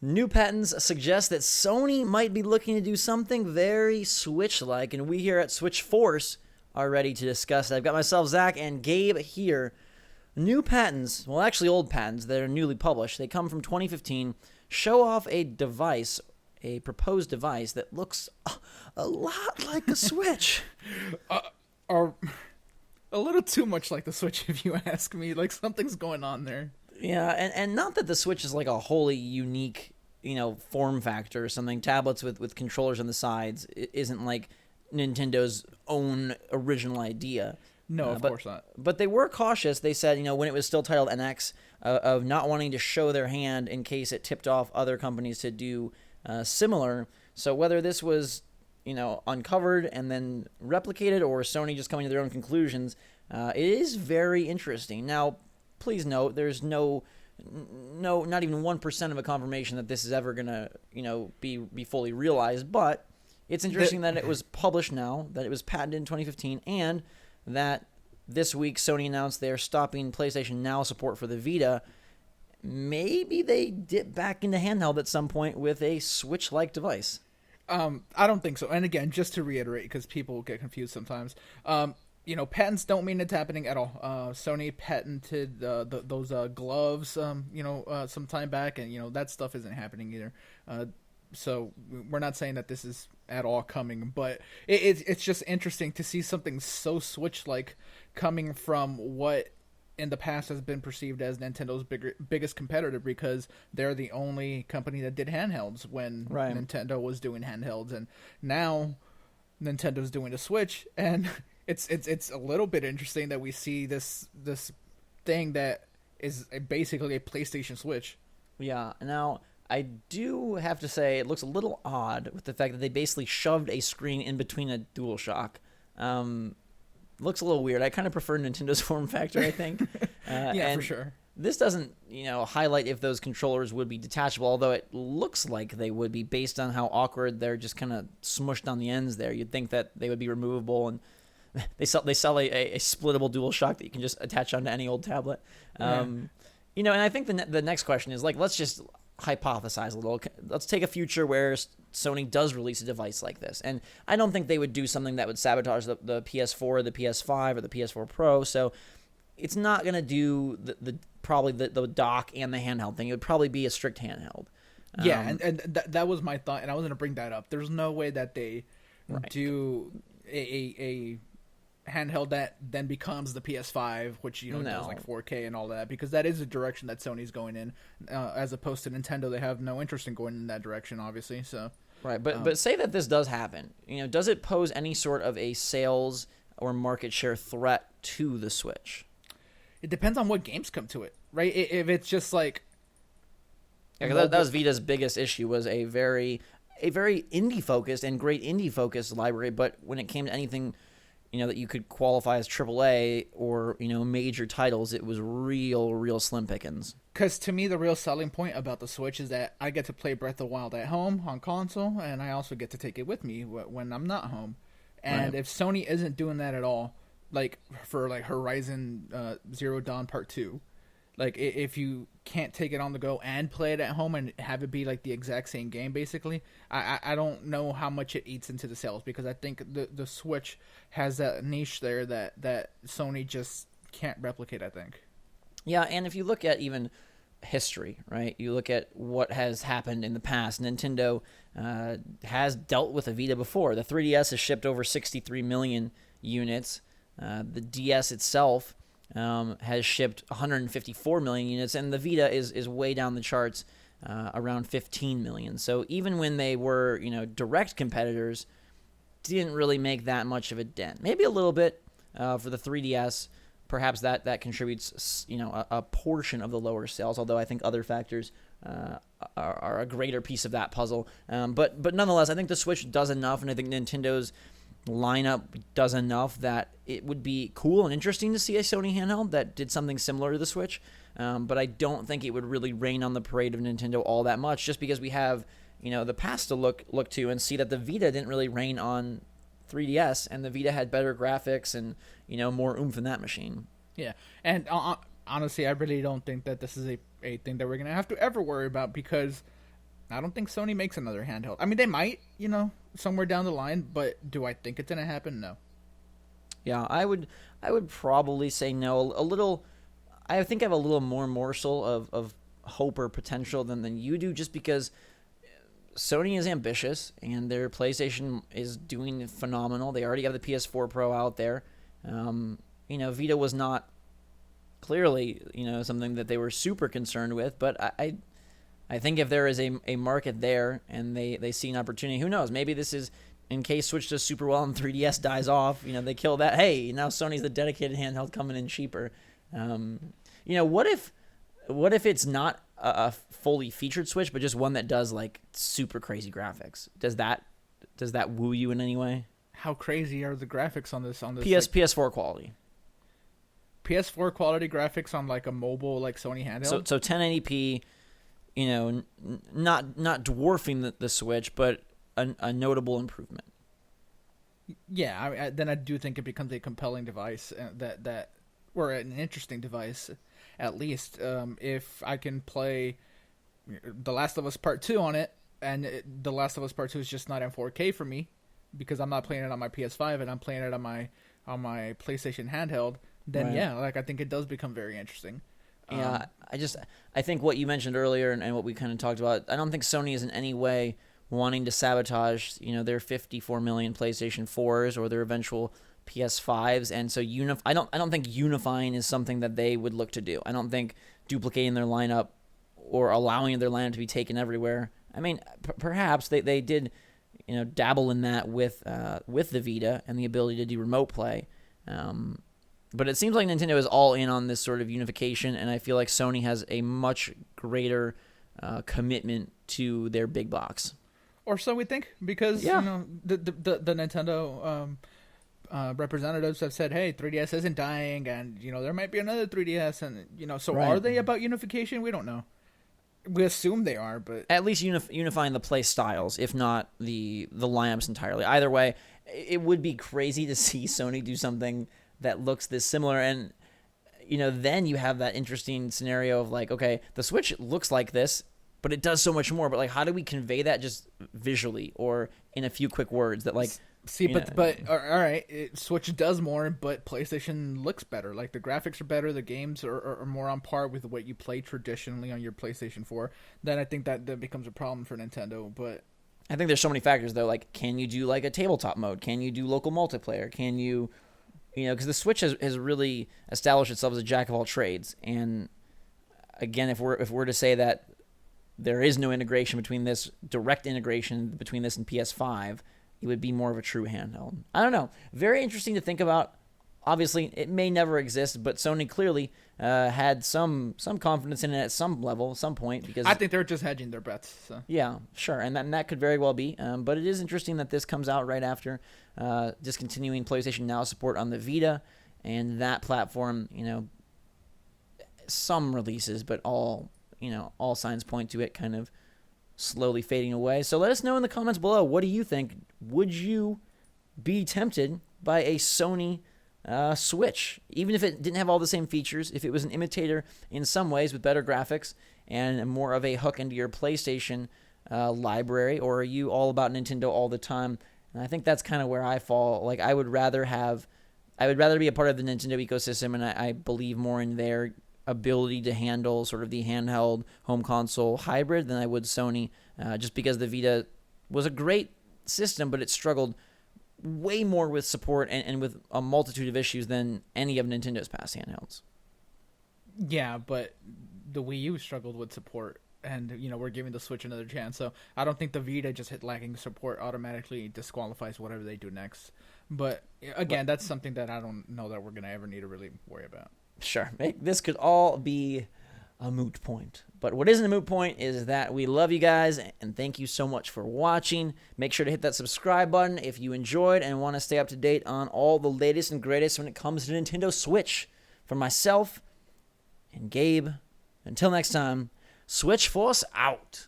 New patents suggest that Sony might be looking to do something very Switch-like, and we here at Switch Force are ready to discuss it. I've got myself, Zach, and Gabe here. New patents, well, actually old patents that are newly published, they come from 2015, show off a device, a proposed device that looks a lot like a Switch. Or a little too much like the Switch, if you ask me. Like, something's going on there. Yeah, and not that the Switch is like a wholly unique, form factor or something. Tablets with controllers on the sides isn't like Nintendo's own original idea. No, of course not. But they were cautious. They said, when it was still titled NX, of not wanting to show their hand in case it tipped off other companies to do similar. So whether this was, uncovered and then replicated, or Sony just coming to their own conclusions, it is very interesting. Now, please note, there's not even 1% of a confirmation that this is ever gonna, be fully realized. But it's interesting that it was published now, that it was patented in 2015, and that this week Sony announced they're stopping PlayStation Now support for the Vita. Maybe they dip back into handheld at some point with a Switch-like device. I don't think so. And again, just to reiterate, because people get confused sometimes, patents don't mean it's happening at all. Sony patented those gloves, some time back, and that stuff isn't happening either. So we're not saying that this is at all coming, but it's just interesting to see something so Switch-like coming from what in the past has been perceived as Nintendo's biggest competitor, because they're the only company that did handhelds when Nintendo was doing handhelds, and now Nintendo's doing a Switch, and it's a little bit interesting that we see this thing that is basically a PlayStation Switch. Yeah. Now, I do have to say it looks a little odd with the fact that they basically shoved a screen in between a DualShock. Looks a little weird. I kind of prefer Nintendo's form factor, I think. Yeah, for sure. This doesn't, highlight if those controllers would be detachable, although it looks like they would be based on how awkward they're just kind of smushed on the ends there. You'd think that they would be removable, and they sell a splittable DualShock that you can just attach onto any old tablet. And I think the next question is, let's just hypothesize a little. Let's take a future where Sony does release a device like this, and I don't think they would do something that would sabotage the PS4, the PS5, or the PS4 Pro. So it's not going to do probably the dock and the handheld thing. It would probably be a strict handheld. Yeah, and that was my thought, and I was going to bring that up. There's no way that they do a handheld that then becomes the PS5, which does like 4K and all that, because that is the direction that Sony's going in, as opposed to Nintendo. They have no interest in going in that direction, obviously. So but say that this does happen, does it pose any sort of a sales or market share threat to the Switch? It depends on what games come to it, right? If it's just like, that was Vita's biggest issue, was a very indie focused and great indie focused library, but when it came to anything that you could qualify as AAA or, major titles, it was real slim pickings. Because to me, the real selling point about the Switch is that I get to play Breath of the Wild at home on console, and I also get to take it with me when I'm not home. And if Sony isn't doing that at all, for Horizon Zero Dawn Part 2, if you can't take it on the go and play it at home and have it be the exact same game, basically, I don't know how much it eats into the sales, because I think the Switch has that niche there that Sony just can't replicate, I think. Yeah, and if you look at even history, right? You look at what has happened in the past. Nintendo has dealt with a Vita before. The 3DS has shipped over 63 million units. The DS itself has shipped 154 million units, and the Vita is way down the charts, around 15 million. So even when they were, direct competitors, didn't really make that much of a dent. Maybe a little bit for the 3DS. Perhaps that contributes, a portion of the lower sales, although I think other factors are a greater piece of that puzzle. But nonetheless, I think the Switch does enough, and I think Nintendo's lineup does enough that it would be cool and interesting to see a Sony handheld that did something similar to the Switch. But I don't think it would really rain on the parade of Nintendo all that much, just because we have, the past to look to and see that the Vita didn't really rain on 3DS, and the Vita had better graphics and, more oomph in that machine. Yeah, and honestly, I really don't think that this is a thing that we're going to have to ever worry about, because I don't think Sony makes another handheld. I mean, they might, somewhere down the line, but do I think it's gonna happen? No. Yeah, I would probably say no. A little, I think I have a little more morsel of hope or potential than you do, just because Sony is ambitious and their PlayStation is doing phenomenal. They already have the PS4 Pro out there. Vita was not clearly, something that they were super concerned with, but I think if there is a market there and they see an opportunity, who knows? Maybe this is in case Switch does super well and 3DS dies off. They kill that. Hey, now Sony's the dedicated handheld coming in cheaper. What if it's not a fully featured Switch, but just one that does like super crazy graphics? Does that woo you in any way? How crazy are the graphics on this? PS4 quality. PS4 quality graphics on like a mobile like Sony handheld. So 1080p, not dwarfing the Switch, but a notable improvement. Yeah, then I do think it becomes a compelling device or an interesting device, at least. If I can play The Last of Us Part 2 on it, and The Last of Us Part 2 is just not in 4K for me, because I'm not playing it on my PS5 and I'm playing it on my PlayStation handheld, then right. Yeah, like I think it does become very interesting. Yeah, I think what you mentioned earlier and what we kind of talked about, I don't think Sony is in any way wanting to sabotage, their 54 million PlayStation 4s or their eventual PS5s, and so I don't think unifying is something that they would look to do. I don't think duplicating their lineup or allowing their lineup to be taken everywhere. I mean, perhaps they did, dabble in that with the Vita and the ability to do remote play. But it seems like Nintendo is all in on this sort of unification, and I feel like Sony has a much greater commitment to their big box. Or so we think, because yeah. The Nintendo representatives have said, hey, 3DS isn't dying, and there might be another 3DS, and so right. Are they about unification? We don't know. We assume they are, but at least unifying the play styles, if not the lineups entirely. Either way, it would be crazy to see Sony do something that looks this similar, and then you have that interesting scenario of like, okay, the Switch looks like this, but it does so much more. But like, how do we convey that just visually or in a few quick words that like? See, but all right, Switch does more, but PlayStation looks better. Like the graphics are better, the games are more on par with what you play traditionally on your PlayStation 4. Then I think that becomes a problem for Nintendo. But I think there's so many factors though. Like, can you do like a tabletop mode? Can you do local multiplayer? Can you? Because the Switch has really established itself as a jack of all trades. And again, if we're to say that there is no integration between this, direct integration between this and PS5, it would be more of a true handheld. I don't know. Very interesting to think about. Obviously, it may never exist, but Sony clearly had some confidence in it at some level, some point. Because I think they're just hedging their bets. So. Yeah, sure, and that could very well be. But it is interesting that this comes out right after discontinuing PlayStation Now support on the Vita, and that platform, some releases, but all signs point to it kind of slowly fading away. So let us know in the comments below. What do you think? Would you be tempted by a Sony Switch, even if it didn't have all the same features, if it was an imitator in some ways with better graphics and more of a hook into your PlayStation library, or are you all about Nintendo all the time? And I think that's kind of where I fall. Like, I would rather be a part of the Nintendo ecosystem, and I believe more in their ability to handle sort of the handheld home console hybrid than I would Sony, just because the Vita was a great system, but it struggled way more with support and with a multitude of issues than any of Nintendo's past handhelds. Yeah, but the Wii U struggled with support, and we're giving the Switch another chance. So I don't think the Vita just hit lacking support automatically disqualifies whatever they do next. But again, that's something that I don't know that we're gonna ever need to really worry about. Sure, this could all be a moot point. But what isn't a moot point is that we love you guys, and thank you so much for watching. Make sure to hit that subscribe button if you enjoyed and want to stay up to date on all the latest and greatest when it comes to Nintendo Switch. For myself and Gabe, until next time, Switch Force out.